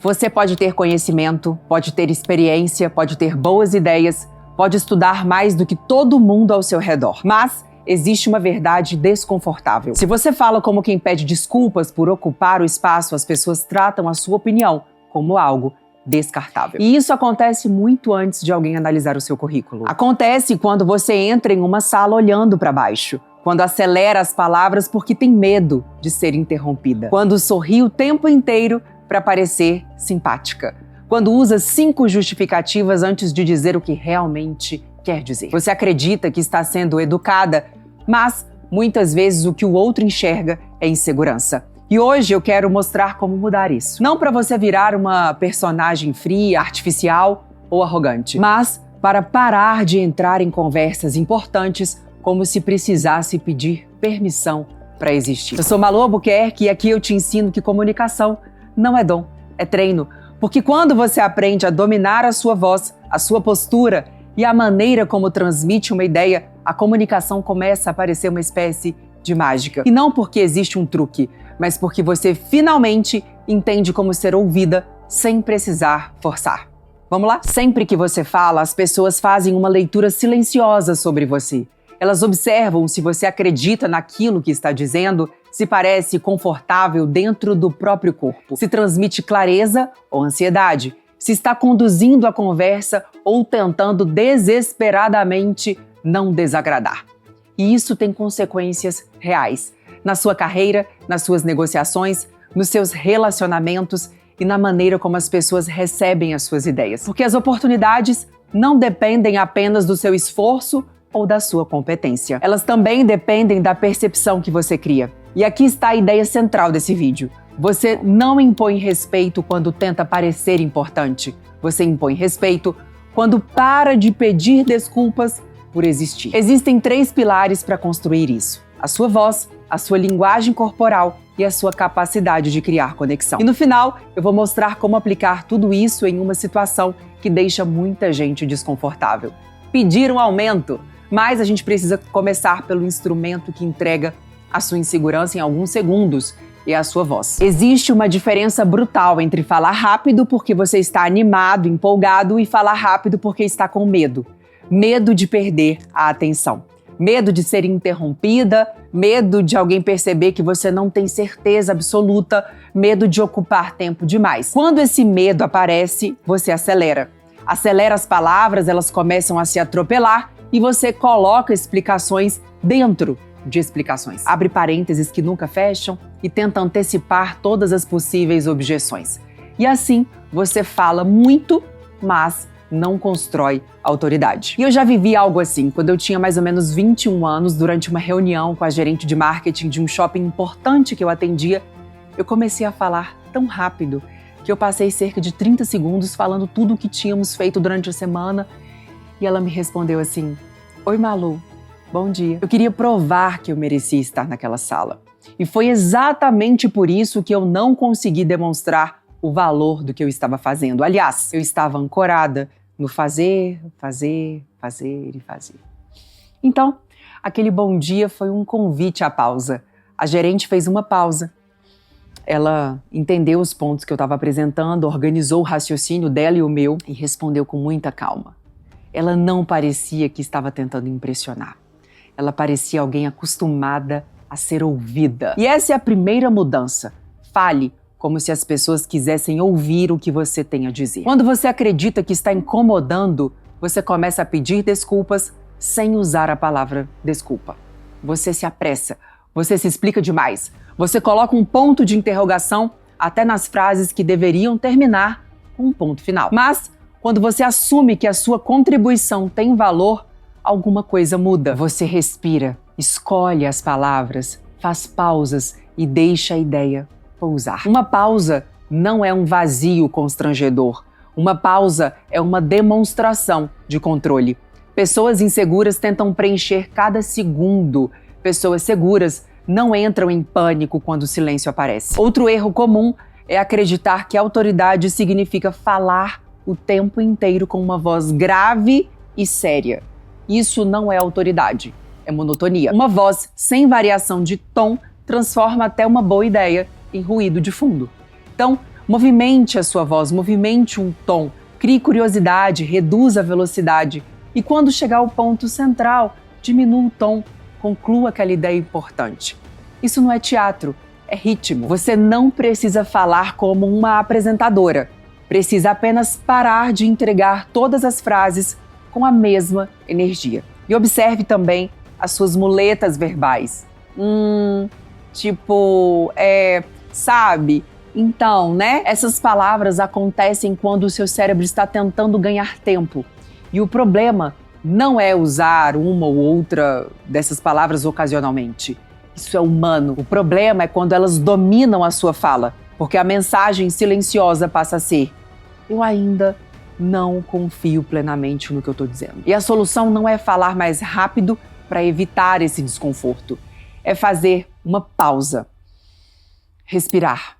Você pode ter conhecimento, pode ter experiência, pode ter boas ideias, pode estudar mais do que todo mundo ao seu redor. Mas existe uma verdade desconfortável. Se você fala como quem pede desculpas por ocupar o espaço, as pessoas tratam a sua opinião como algo descartável. E isso acontece muito antes de alguém analisar o seu currículo. Acontece quando você entra em uma sala olhando para baixo, quando acelera as palavras porque tem medo de ser interrompida, quando sorri o tempo inteiro para parecer simpática, quando usa 5 justificativas antes de dizer o que realmente quer dizer. Você acredita que está sendo educada, mas muitas vezes o que o outro enxerga é insegurança. E hoje eu quero mostrar como mudar isso. Não para você virar uma personagem fria, artificial ou arrogante, mas para parar de entrar em conversas importantes como se precisasse pedir permissão para existir. Eu sou Malu Albuquerque e aqui eu te ensino que comunicação não é dom, é treino. Porque quando você aprende a dominar a sua voz, a sua postura e a maneira como transmite uma ideia, a comunicação começa a parecer uma espécie de mágica. E não porque existe um truque, mas porque você finalmente entende como ser ouvida sem precisar forçar. Vamos lá? Sempre que você fala, as pessoas fazem uma leitura silenciosa sobre você. Elas observam se você acredita naquilo que está dizendo, se parece confortável dentro do próprio corpo, se transmite clareza ou ansiedade, se está conduzindo a conversa ou tentando desesperadamente não desagradar. E isso tem consequências reais na sua carreira, nas suas negociações, nos seus relacionamentos e na maneira como as pessoas recebem as suas ideias. Porque as oportunidades não dependem apenas do seu esforço ou da sua competência. Elas também dependem da percepção que você cria. E aqui está a ideia central desse vídeo. Você não impõe respeito quando tenta parecer importante. Você impõe respeito quando para de pedir desculpas por existir. Existem 3 pilares para construir isso: a sua voz, a sua linguagem corporal e a sua capacidade de criar conexão. E no final, eu vou mostrar como aplicar tudo isso em uma situação que deixa muita gente desconfortável. Pedir um aumento, mas a gente precisa começar pelo instrumento que entrega a sua insegurança em alguns segundos, e a sua voz. Existe uma diferença brutal entre falar rápido porque você está animado, empolgado, e falar rápido porque está com medo. Medo de perder a atenção. Medo de ser interrompida, medo de alguém perceber que você não tem certeza absoluta, medo de ocupar tempo demais. Quando esse medo aparece, você acelera. Acelera as palavras, elas começam a se atropelar e você coloca explicações dentro de explicações. Abre parênteses que nunca fecham e tenta antecipar todas as possíveis objeções. E assim, você fala muito, mas não constrói autoridade. E eu já vivi algo assim, quando eu tinha mais ou menos 21 anos, durante uma reunião com a gerente de marketing de um shopping importante que eu atendia, eu comecei a falar tão rápido que eu passei cerca de 30 segundos falando tudo o que tínhamos feito durante a semana e ela me respondeu assim: "Oi, Malu, bom dia." Eu queria provar que eu merecia estar naquela sala. E foi exatamente por isso que eu não consegui demonstrar o valor do que eu estava fazendo. Aliás, eu estava ancorada no fazer, fazer, fazer e fazer. Então, aquele bom dia foi um convite à pausa. A gerente fez uma pausa. Ela entendeu os pontos que eu estava apresentando, organizou o raciocínio dela e o meu e respondeu com muita calma. Ela não parecia que estava tentando impressionar. Ela parecia alguém acostumada a ser ouvida. E essa é a primeira mudança. Fale como se as pessoas quisessem ouvir o que você tem a dizer. Quando você acredita que está incomodando, você começa a pedir desculpas sem usar a palavra desculpa. Você se apressa, você se explica demais, você coloca um ponto de interrogação até nas frases que deveriam terminar com um ponto final. Mas, quando você assume que a sua contribuição tem valor, alguma coisa muda. Você respira, escolhe as palavras, faz pausas e deixa a ideia pousar. Uma pausa não é um vazio constrangedor. Uma pausa é uma demonstração de controle. Pessoas inseguras tentam preencher cada segundo. Pessoas seguras não entram em pânico quando o silêncio aparece. Outro erro comum é acreditar que autoridade significa falar o tempo inteiro com uma voz grave e séria. Isso não é autoridade, é monotonia. Uma voz sem variação de tom transforma até uma boa ideia em ruído de fundo. Então, Movimente a sua voz, movimente um tom, crie curiosidade, reduza a velocidade e quando chegar ao ponto central, diminua o tom, conclua aquela ideia importante. Isso não é teatro, é ritmo. Você não precisa falar como uma apresentadora, precisa apenas parar de entregar todas as frases com a mesma energia. E observe também as suas muletas verbais. Sabe? Então, né? Essas palavras acontecem quando o seu cérebro está tentando ganhar tempo. E o problema não é usar uma ou outra dessas palavras ocasionalmente. Isso é humano. O problema é quando elas dominam a sua fala, porque a mensagem silenciosa passa a ser: eu ainda não confio plenamente no que eu estou dizendo. E a solução não é falar mais rápido para evitar esse desconforto. É fazer uma pausa, respirar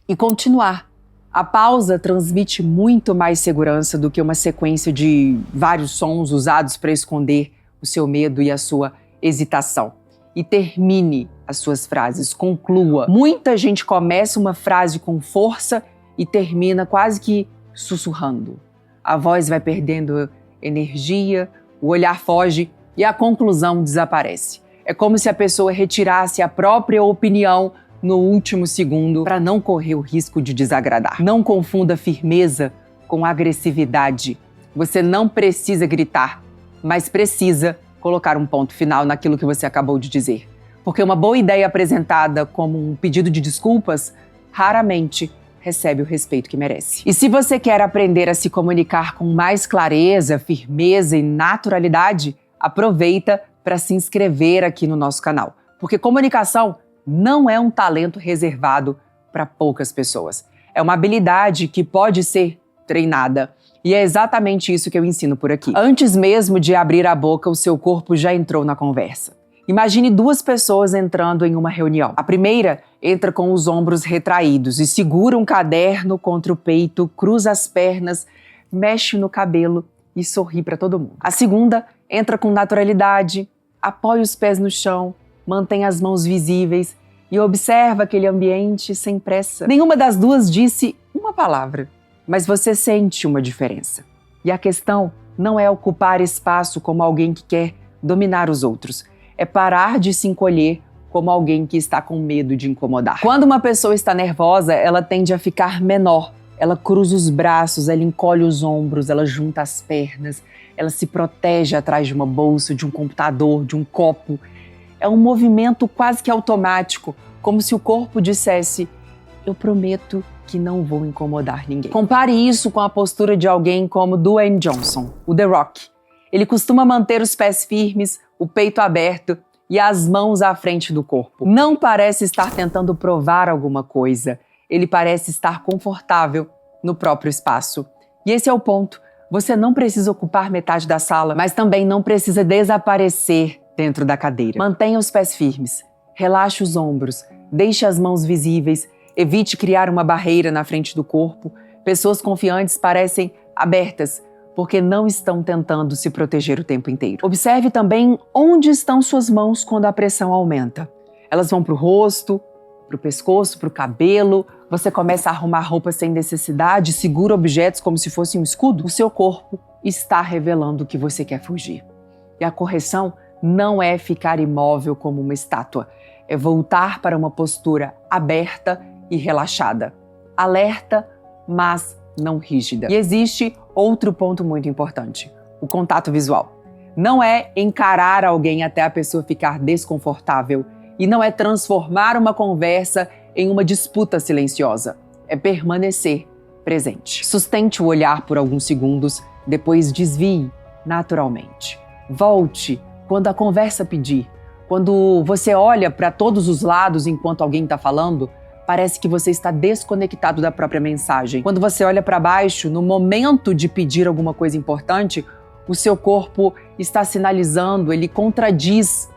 e continuar. A pausa transmite muito mais segurança do que uma sequência de vários sons usados para esconder o seu medo e a sua hesitação. E termine as suas frases, conclua. Muita gente começa uma frase com força e termina quase que sussurrando. A voz vai perdendo energia, o olhar foge e a conclusão desaparece. É como se a pessoa retirasse a própria opinião no último segundo para não correr o risco de desagradar. Não confunda firmeza com agressividade. Você não precisa gritar, mas precisa colocar um ponto final naquilo que você acabou de dizer. Porque uma boa ideia apresentada como um pedido de desculpas raramente recebe o respeito que merece. E se você quer aprender a se comunicar com mais clareza, firmeza e naturalidade, aproveita para se inscrever aqui no nosso canal. Porque comunicação não é um talento reservado para poucas pessoas. É uma habilidade que pode ser treinada. E é exatamente isso que eu ensino por aqui. Antes mesmo de abrir a boca, o seu corpo já entrou na conversa. Imagine duas pessoas entrando em uma reunião. A primeira entra com os ombros retraídos e segura um caderno contra o peito, cruza as pernas, mexe no cabelo e sorri para todo mundo. A segunda entra com naturalidade, apoia os pés no chão, mantém as mãos visíveis e observa aquele ambiente sem pressa. Nenhuma das duas disse uma palavra, mas você sente uma diferença. E a questão não é ocupar espaço como alguém que quer dominar os outros, é parar de se encolher como alguém que está com medo de incomodar. Quando uma pessoa está nervosa, ela tende a ficar menor. Ela cruza os braços, ela encolhe os ombros, ela junta as pernas, ela se protege atrás de uma bolsa, de um computador, de um copo. É um movimento quase que automático, como se o corpo dissesse: eu prometo que não vou incomodar ninguém. Compare isso com a postura de alguém como Dwayne Johnson, o The Rock. Ele costuma manter os pés firmes, o peito aberto e as mãos à frente do corpo. Não parece estar tentando provar alguma coisa. Ele parece estar confortável no próprio espaço. E esse é o ponto. Você não precisa ocupar metade da sala, mas também não precisa desaparecer dentro da cadeira. Mantenha os pés firmes, relaxe os ombros, deixe as mãos visíveis, evite criar uma barreira na frente do corpo. Pessoas confiantes parecem abertas, porque não estão tentando se proteger o tempo inteiro. Observe também onde estão suas mãos quando a pressão aumenta. Elas vão para o rosto, para o pescoço, para o cabelo. Você começa a arrumar roupas sem necessidade, segura objetos como se fosse um escudo. O seu corpo está revelando que você quer fugir. E a correção não é ficar imóvel como uma estátua. É voltar para uma postura aberta e relaxada. Alerta, mas não rígida. E existe outro ponto muito importante: o contato visual. Não é encarar alguém até a pessoa ficar desconfortável e não é transformar uma conversa em uma disputa silenciosa. É permanecer presente. Sustente o olhar por alguns segundos, depois desvie naturalmente. Volte quando a conversa pedir. Quando você olha para todos os lados enquanto alguém está falando, parece que você está desconectado da própria mensagem. Quando você olha para baixo, no momento de pedir alguma coisa importante, o seu corpo está sinalizando, ele contradiz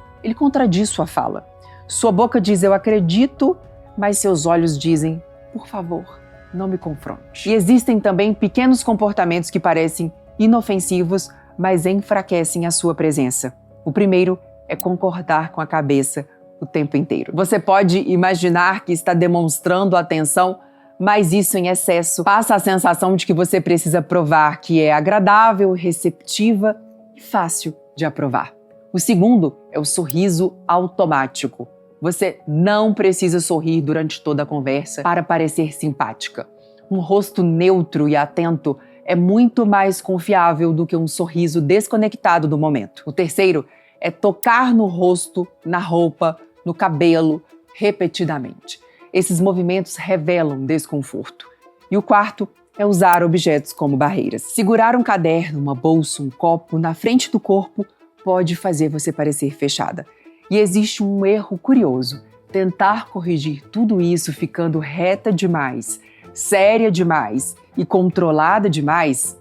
sua fala. Sua boca diz: eu acredito, mas seus olhos dizem: por favor, não me confronte. E existem também pequenos comportamentos que parecem inofensivos, mas enfraquecem a sua presença. O primeiro é concordar com a cabeça o tempo inteiro. Você pode imaginar que está demonstrando atenção, mas isso em excesso passa a sensação de que você precisa provar que é agradável, receptiva e fácil de aprovar. O segundo é o sorriso automático. Você não precisa sorrir durante toda a conversa para parecer simpática. Um rosto neutro e atento é muito mais confiável do que um sorriso desconectado do momento. O terceiro é tocar no rosto, na roupa, no cabelo, repetidamente. Esses movimentos revelam desconforto. E o quarto é usar objetos como barreiras. Segurar um caderno, uma bolsa, um copo na frente do corpo pode fazer você parecer fechada. E existe um erro curioso: tentar corrigir tudo isso ficando reta demais, séria demais e controlada demais.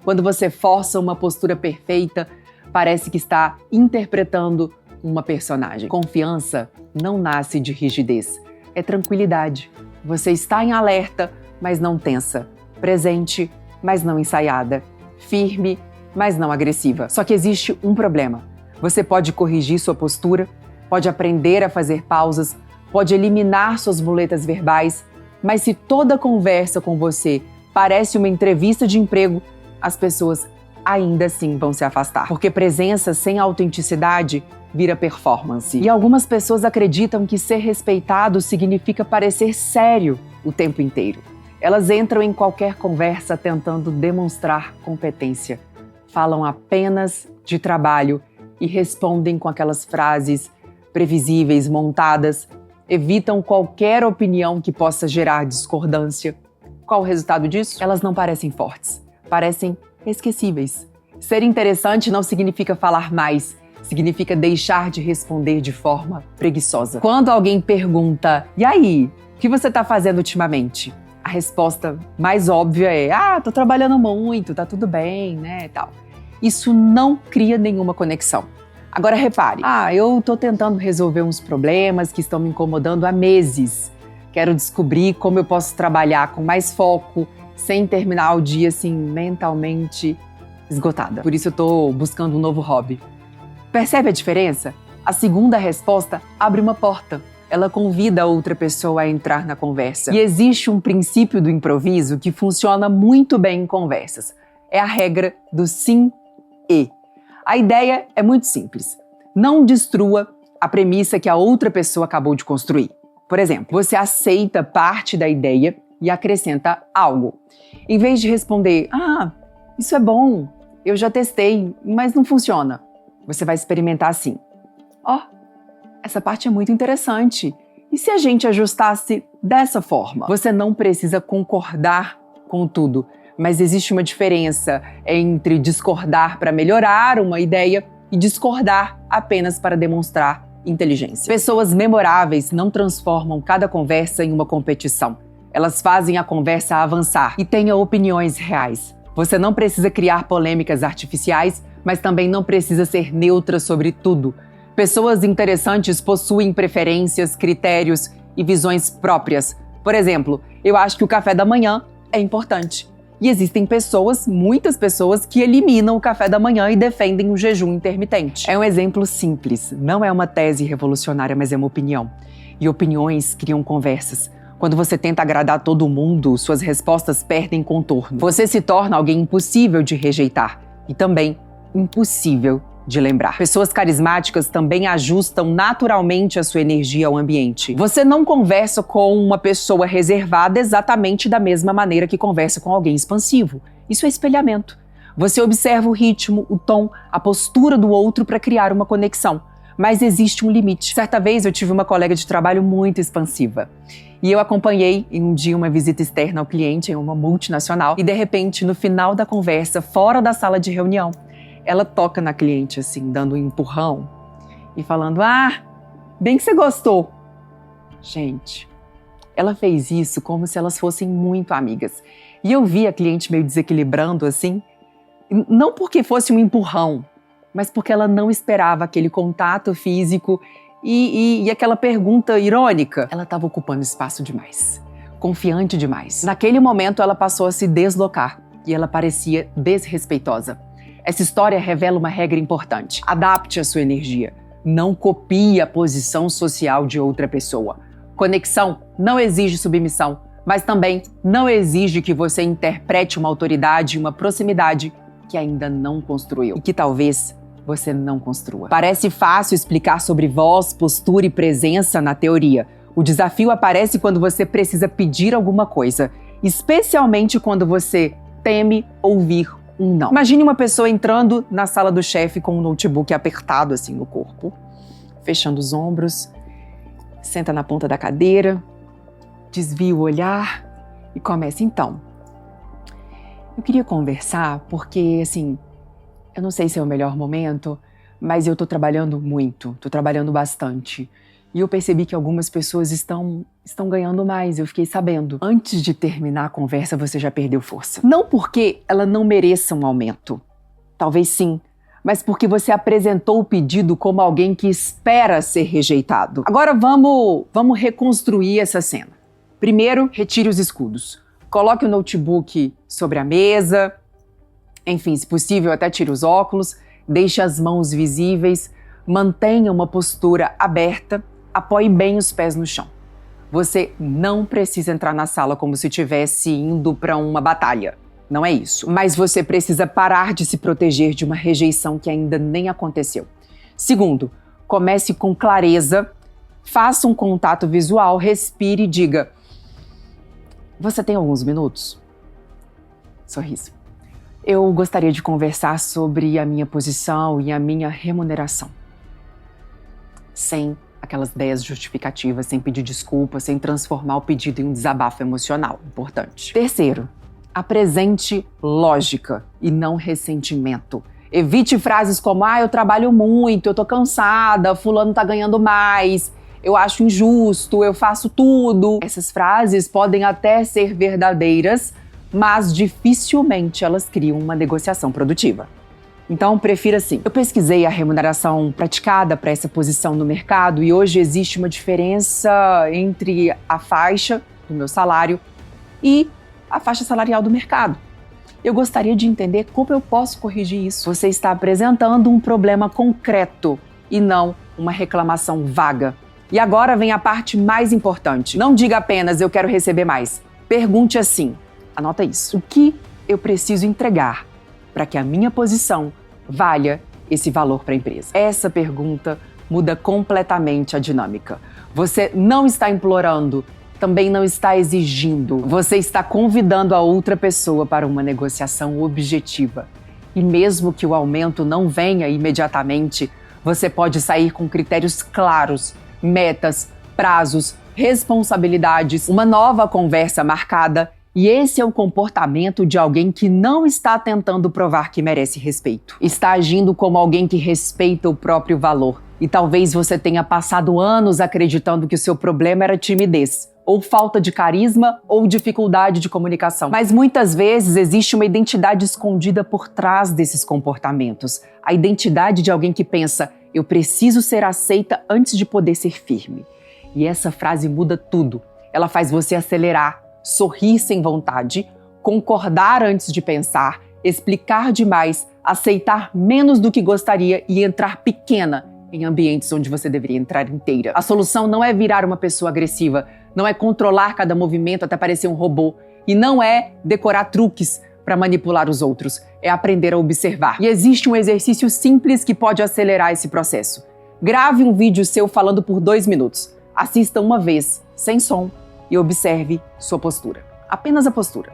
Quando você força uma postura perfeita, parece que está interpretando uma personagem. Confiança não nasce de rigidez, é tranquilidade. Você está em alerta, mas não tensa. Presente, mas não ensaiada. Firme, mas não agressiva. Só que existe um problema. Você pode corrigir sua postura, pode aprender a fazer pausas, pode eliminar suas muletas verbais, mas se toda conversa com você parece uma entrevista de emprego, as pessoas ainda assim vão se afastar. Porque presença sem autenticidade vira performance. E algumas pessoas acreditam que ser respeitado significa parecer sério o tempo inteiro. Elas entram em qualquer conversa tentando demonstrar competência. Falam apenas de trabalho e respondem com aquelas frases previsíveis, montadas, evitam qualquer opinião que possa gerar discordância. Qual o resultado disso? Elas não parecem fortes, parecem esquecíveis. Ser interessante não significa falar mais, significa deixar de responder de forma preguiçosa. Quando alguém pergunta, e aí, o que você está fazendo ultimamente? A resposta mais óbvia é, tô trabalhando muito, tá tudo bem, né, tal. Isso não cria nenhuma conexão. Agora repare, eu tô tentando resolver uns problemas que estão me incomodando há meses. Quero descobrir como eu posso trabalhar com mais foco, sem terminar o dia assim, mentalmente esgotada. Por isso eu tô buscando um novo hobby. Percebe a diferença? A segunda resposta abre uma porta. Ela convida a outra pessoa a entrar na conversa. E existe um princípio do improviso que funciona muito bem em conversas. É a regra do sim e. A ideia é muito simples. Não destrua a premissa que a outra pessoa acabou de construir. Por exemplo, você aceita parte da ideia e acrescenta algo. Em vez de responder, isso é bom, eu já testei, mas não funciona. Você vai experimentar assim. Essa parte é muito interessante. E se a gente ajustasse dessa forma? Você não precisa concordar com tudo, mas existe uma diferença entre discordar para melhorar uma ideia e discordar apenas para demonstrar inteligência. Pessoas memoráveis não transformam cada conversa em uma competição. Elas fazem a conversa avançar e tenha opiniões reais. Você não precisa criar polêmicas artificiais, mas também não precisa ser neutra sobre tudo. Pessoas interessantes possuem preferências, critérios e visões próprias. Por exemplo, eu acho que o café da manhã é importante. E existem pessoas, muitas pessoas, que eliminam o café da manhã e defendem o jejum intermitente. É um exemplo simples, não é uma tese revolucionária, mas é uma opinião. E opiniões criam conversas. Quando você tenta agradar todo mundo, suas respostas perdem contorno. Você se torna alguém impossível de rejeitar e também impossível de lembrar. Pessoas carismáticas também ajustam naturalmente a sua energia ao ambiente. Você não conversa com uma pessoa reservada exatamente da mesma maneira que conversa com alguém expansivo. Isso é espelhamento. Você observa o ritmo, o tom, a postura do outro para criar uma conexão. Mas existe um limite. Certa vez eu tive uma colega de trabalho muito expansiva. E eu acompanhei em um dia uma visita externa ao cliente em uma multinacional e de repente, no final da conversa, fora da sala de reunião, ela toca na cliente, assim, dando um empurrão e falando, bem que você gostou. Gente, ela fez isso como se elas fossem muito amigas. E eu vi a cliente meio desequilibrando, assim, não porque fosse um empurrão, mas porque ela não esperava aquele contato físico e aquela pergunta irônica. Ela estava ocupando espaço demais, confiante demais. Naquele momento, ela passou a se deslocar e ela parecia desrespeitosa. Essa história revela uma regra importante. Adapte a sua energia. Não copie a posição social de outra pessoa. Conexão não exige submissão, mas também não exige que você interprete uma autoridade e uma proximidade que ainda não construiu e que talvez você não construa. Parece fácil explicar sobre voz, postura e presença na teoria. O desafio aparece quando você precisa pedir alguma coisa, especialmente quando você teme ouvir um não. Imagine uma pessoa entrando na sala do chefe com um notebook apertado assim no corpo, fechando os ombros, senta na ponta da cadeira, desvia o olhar e começa. Então, eu queria conversar porque, assim, eu não sei se é o melhor momento, mas eu tô trabalhando muito, tô trabalhando bastante. E eu percebi que algumas pessoas estão ganhando mais, eu fiquei sabendo. Antes de terminar a conversa, você já perdeu força. Não porque ela não mereça um aumento, talvez sim, mas porque você apresentou o pedido como alguém que espera ser rejeitado. Agora vamos reconstruir essa cena. Primeiro, retire os escudos. Coloque o notebook sobre a mesa, enfim, se possível, até tire os óculos, deixe as mãos visíveis, mantenha uma postura aberta, apoie bem os pés no chão. Você não precisa entrar na sala como se estivesse indo para uma batalha. Não é isso. Mas você precisa parar de se proteger de uma rejeição que ainda nem aconteceu. Segundo, comece com clareza, faça um contato visual, respire e diga: você tem alguns minutos? Sorriso. Eu gostaria de conversar sobre a minha posição e a minha remuneração. Sem aquelas ideias justificativas, sem pedir desculpas, sem transformar o pedido em um desabafo emocional. Importante. Terceiro, apresente lógica e não ressentimento. Evite frases como: eu trabalho muito, eu tô cansada, fulano tá ganhando mais, eu acho injusto, eu faço tudo. Essas frases podem até ser verdadeiras, mas dificilmente elas criam uma negociação produtiva. Então, prefira assim. Eu pesquisei a remuneração praticada para essa posição no mercado e hoje existe uma diferença entre a faixa do meu salário e a faixa salarial do mercado. Eu gostaria de entender como eu posso corrigir isso. Você está apresentando um problema concreto e não uma reclamação vaga. E agora vem a parte mais importante. Não diga apenas eu quero receber mais. Pergunte assim, anota isso: o que eu preciso entregar para que a minha posição valha esse valor para a empresa? Essa pergunta muda completamente a dinâmica. Você não está implorando, também não está exigindo. Você está convidando a outra pessoa para uma negociação objetiva. E mesmo que o aumento não venha imediatamente, você pode sair com critérios claros, metas, prazos, responsabilidades, uma nova conversa marcada. E esse é o comportamento de alguém que não está tentando provar que merece respeito. Está agindo como alguém que respeita o próprio valor. E talvez você tenha passado anos acreditando que o seu problema era timidez, ou falta de carisma, ou dificuldade de comunicação. Mas muitas vezes existe uma identidade escondida por trás desses comportamentos. A identidade de alguém que pensa: eu preciso ser aceita antes de poder ser firme. E essa frase muda tudo. Ela faz você acelerar, sorrir sem vontade, concordar antes de pensar, explicar demais, aceitar menos do que gostaria e entrar pequena em ambientes onde você deveria entrar inteira. A solução não é virar uma pessoa agressiva, não é controlar cada movimento até parecer um robô, e não é decorar truques para manipular os outros, é aprender a observar. E existe um exercício simples que pode acelerar esse processo. Grave um vídeo seu falando por 2 minutos. Assista uma vez, sem som, e observe sua postura. Apenas a postura.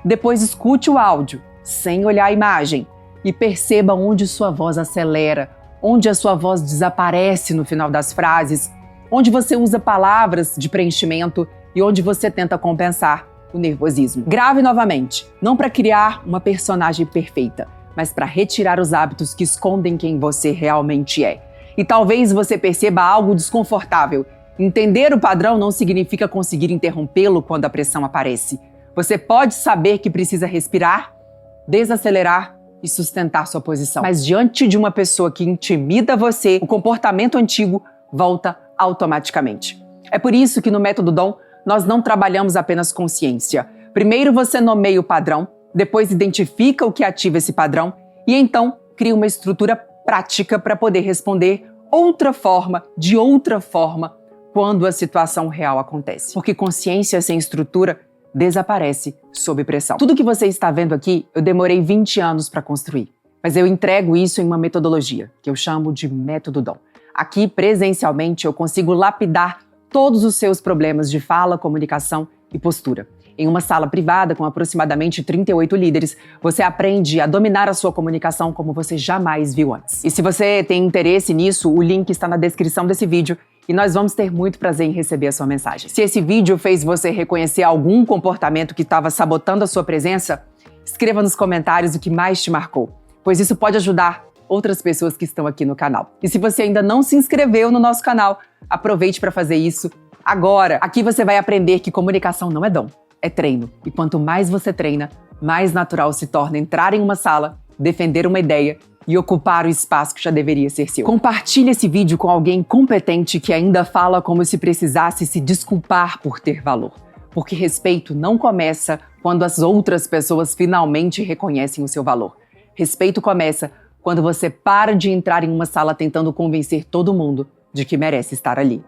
Depois escute o áudio, sem olhar a imagem, e perceba onde sua voz acelera, onde a sua voz desaparece no final das frases, onde você usa palavras de preenchimento e onde você tenta compensar o nervosismo. Grave novamente, não para criar uma personagem perfeita, mas para retirar os hábitos que escondem quem você realmente é. E talvez você perceba algo desconfortável. Entender o padrão não significa conseguir interrompê-lo quando a pressão aparece. Você pode saber que precisa respirar, desacelerar e sustentar sua posição. Mas diante de uma pessoa que intimida você, o comportamento antigo volta automaticamente. É por isso que no Método Dom nós não trabalhamos apenas consciência. Primeiro você nomeia o padrão, depois identifica o que ativa esse padrão e então cria uma estrutura prática para poder responder de outra forma, quando a situação real acontece. Porque consciência sem estrutura desaparece sob pressão. Tudo que você está vendo aqui, eu demorei 20 anos para construir. Mas eu entrego isso em uma metodologia, que eu chamo de Método Dom. Aqui, presencialmente, eu consigo lapidar todos os seus problemas de fala, comunicação e postura. Em uma sala privada com aproximadamente 38 líderes, você aprende a dominar a sua comunicação como você jamais viu antes. E se você tem interesse nisso, o link está na descrição desse vídeo e nós vamos ter muito prazer em receber a sua mensagem. Se esse vídeo fez você reconhecer algum comportamento que estava sabotando a sua presença, escreva nos comentários o que mais te marcou, pois isso pode ajudar outras pessoas que estão aqui no canal. E se você ainda não se inscreveu no nosso canal, aproveite para fazer isso agora. Aqui você vai aprender que comunicação não é dom, é treino. E quanto mais você treina, mais natural se torna entrar em uma sala, defender uma ideia e ocupar o espaço que já deveria ser seu. Compartilhe esse vídeo com alguém competente que ainda fala como se precisasse se desculpar por ter valor. Porque respeito não começa quando as outras pessoas finalmente reconhecem o seu valor. Respeito começa quando você para de entrar em uma sala tentando convencer todo mundo de que merece estar ali.